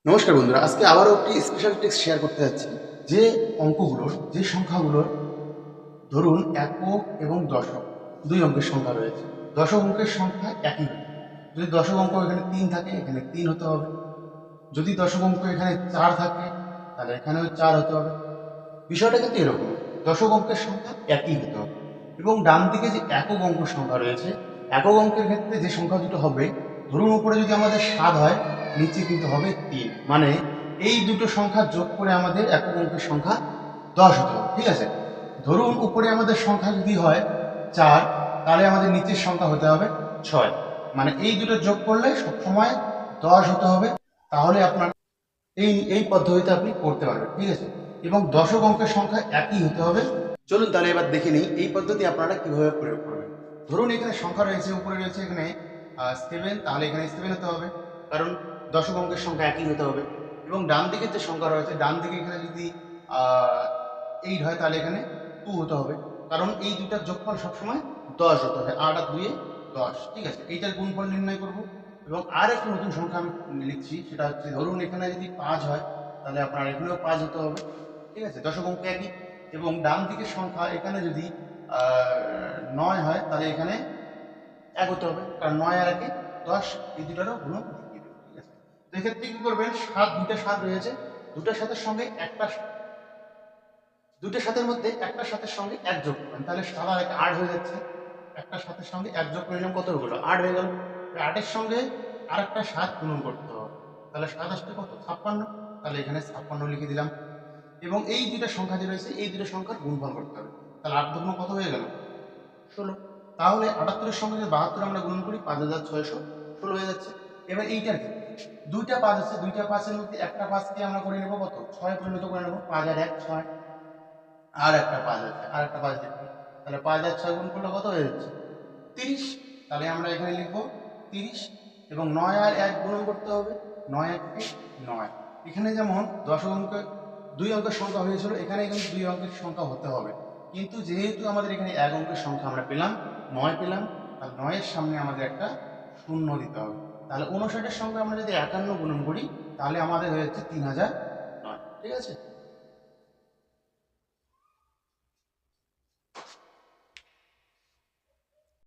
নমস্কার বন্ধুরা, আজকে আবারও একটি স্পেশাল ট্রিক্স শেয়ার করতে যাচ্ছি। যে অঙ্কগুলোর যে সংখ্যাগুলোর ধরুন একক এবং দশক দুই অঙ্কের সংখ্যা রয়েছে। দশক অঙ্কের সংখ্যা একই হবে। যদি দশক অঙ্ক এখানে ৩ থাকে, এখানে ৩ হতে হবে। যদি দশক অঙ্ক এখানে ৪ থাকে, তাহলে এখানেও ৪ হতে হবে। বিষয়টা কিন্তু এরকম, দশক অঙ্কের সংখ্যা একই হতে হবে। এবং ডান দিকে যে একক অঙ্ক সংখ্যা রয়েছে, একক অঙ্কের ক্ষেত্রে যে সংখ্যা দুটো হবে, ধরুন উপরে যদি আমাদের ৭ হয়, নিচে কিন্তু হবে ৩। মানে এই দুটো সংখ্যা যোগ করে আমাদের একক অঙ্কের সংখ্যা ১০ হতে হবে। ঠিক আছে? ধরুন উপরে আমাদের সংখ্যা যদি হয় ৪, তাহলে আমাদের নিচের সংখ্যা হতে হবে ৬। মানে এই দুটো যোগ করলে সবসময় ১০ হতে হবে। তাহলে আপনার এই পদ্ধতিতে আপনি করতে পারবেন। ঠিক আছে? এবং দশক অঙ্কের সংখ্যা একই হতে হবে। চলুন তাহলে এবার দেখে নিই এই পদ্ধতি আপনারা কিভাবে প্রয়োগ করবেন। ধরুন এখানে সংখ্যা রয়েছে, উপরে রয়েছে এখানে 7, তাহলে এখানে 7 হতে হবে, কারণ দশক অঙ্কের সংখ্যা একই হতে হবে। এবং ডান দিকের যে সংখ্যা রয়েছে, ডান দিকে এখানে যদি 8 হয়, তাহলে এখানে 2 হতে হবে, কারণ এই দুটার যোগফল সবসময় 10 হতে হবে। 8 আর 2 10। ঠিক আছে? এইটার গুণফল নির্ণয় করব। এবং আর একটা নতুন সংখ্যা আমি লিখছি, সেটা হচ্ছে ধরুন এখানে যদি 5 হয়, তাহলে আপনার এখানেও 5 হতে হবে। ঠিক আছে? দশক অঙ্ক একই। এবং ডান দিকের সংখ্যা এখানে যদি 9 হয়, তাহলে এখানে 1 হতে হবে, কারণ 9 আর 1 10, এই দুটারও গুণক দেখিয়ে দেবে। ঠিক আছে? তো এক্ষেত্রে কি করবেন, 7 দুইটা 7 রয়েছে, দুটার সাথের সঙ্গে একটা, দুইটার সাথের মধ্যে একটা সাথের সঙ্গে 1 যোগ করবেন, তাহলে 7 আর 1 8 হয়ে যাচ্ছে। একটা সাথের সঙ্গে 1 যোগ করে নিলাম, কত হলো? 8 হয়ে গেল। 8 এর সঙ্গে আরেকটা 7 গুণন করতে হবে, তাহলে 7 আসছে কত? 56। তাহলে এখানে 56 লিখে দিলাম। এবং এই দুইটা সংখ্যা যে রয়েছে, এই দুটো সংখ্যার গুণফল করতে হবে। তাহলে 8 দুগুণ কত হয়ে গেল? 16। তাহলে 78 এর সঙ্গে যদি 72 আমরা গুণন করি, 5616 হয়ে যাচ্ছে। এবার এইটার ক্ষেত্রে দুইটা 5 আছে, দুইটা 5 এর মধ্যে একটা 5 কে আমরা করে নেব কত? 6 পরিণত করে নেব। 5 আর 1 6। আর একটা 5 আছে, আর একটা 5 লিখবো। তাহলে 5 আর 6 গুণ করলে কত হয়ে যাচ্ছে? 30। তাহলে আমরা এখানে লিখব 30। এবং 9 আর 1 গুণন করতে হবে। 9 1 9। এখানে যেমন দশক অঙ্কে 2 অঙ্কের সংখ্যা হয়েছিল, এখানে কিন্তু 2 অঙ্কের সংখ্যা হতে হবে। কিন্তু যেহেতু আমাদের এখানে 1 অঙ্কের সংখ্যা আমরা পেলাম, 9 পেলাম, আর 9 এর সামনে আমাদের একটা শূন্য দিতে হবে। তাহলে 59 এর সঙ্গে আমরা যদি 51 গুণন করি, তাহলে আমাদের হয়ে যাচ্ছে 3009। ঠিক আছে?